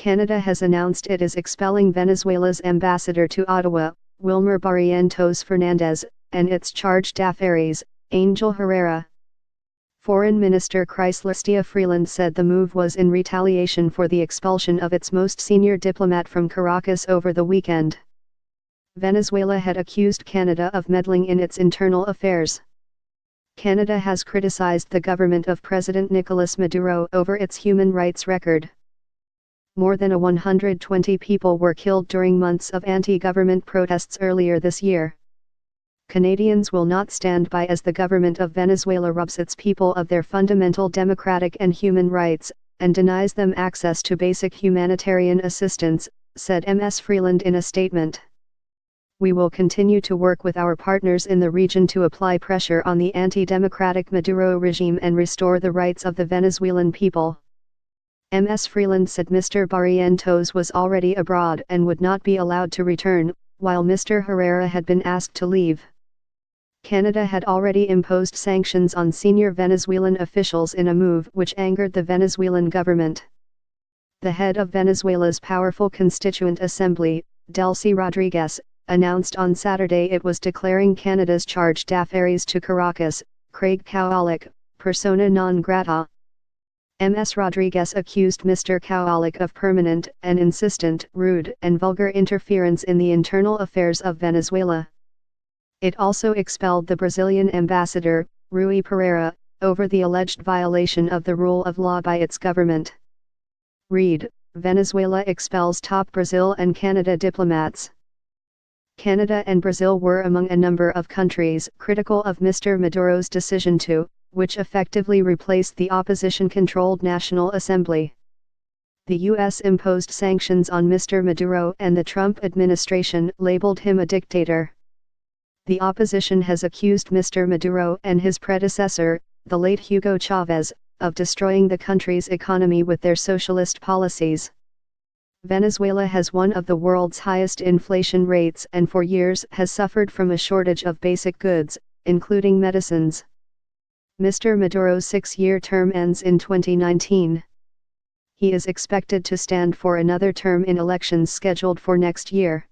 Canada has announced it is expelling Venezuela's ambassador to Ottawa, Wilmer Barrientos Fernandez, and its charge d'affaires, Angel Herrera. Foreign Minister Chrysler Freeland said the move was in retaliation for the expulsion of its most senior diplomat from Caracas over the weekend. Venezuela had accused Canada of meddling in its internal affairs. Canada has criticized the government of President Nicolas Maduro over its human rights record. More than 120 people were killed during months of anti-government protests earlier this year. Canadians will not stand by as the government of Venezuela robs its people of their fundamental democratic and human rights, and denies them access to basic humanitarian assistance, said Ms. Freeland in a statement. We will continue to work with our partners in the region to apply pressure on the anti-democratic Maduro regime and restore the rights of the Venezuelan people. Ms. Freeland said Mr. Barrientos was already abroad and would not be allowed to return, while Mr. Herrera had been asked to leave. Canada had already imposed sanctions on senior Venezuelan officials in a move which angered the Venezuelan government. The head of Venezuela's powerful Constituent Assembly, Delcy Rodriguez, announced on Saturday it was declaring Canada's charge d'affaires to Caracas, Craig Kowalik, persona non grata. Ms. Rodriguez accused Mr. Kowalik of permanent and insistent, rude and vulgar interference in the internal affairs of Venezuela. It also expelled the Brazilian ambassador, Rui Pereira, over the alleged violation of the rule of law by its government. Read, Venezuela expels top Brazil and Canada diplomats. Canada and Brazil were among a number of countries critical of Mr. Maduro's decision to, which effectively replaced the opposition-controlled National Assembly. The U.S. imposed sanctions on Mr. Maduro and the Trump administration labeled him a dictator. The opposition has accused Mr. Maduro and his predecessor, the late Hugo Chavez, of destroying the country's economy with their socialist policies. Venezuela has one of the world's highest inflation rates and for years has suffered from a shortage of basic goods, including medicines. Mr. Maduro's 6-year term ends in 2019. He is expected to stand for another term in elections scheduled for next year.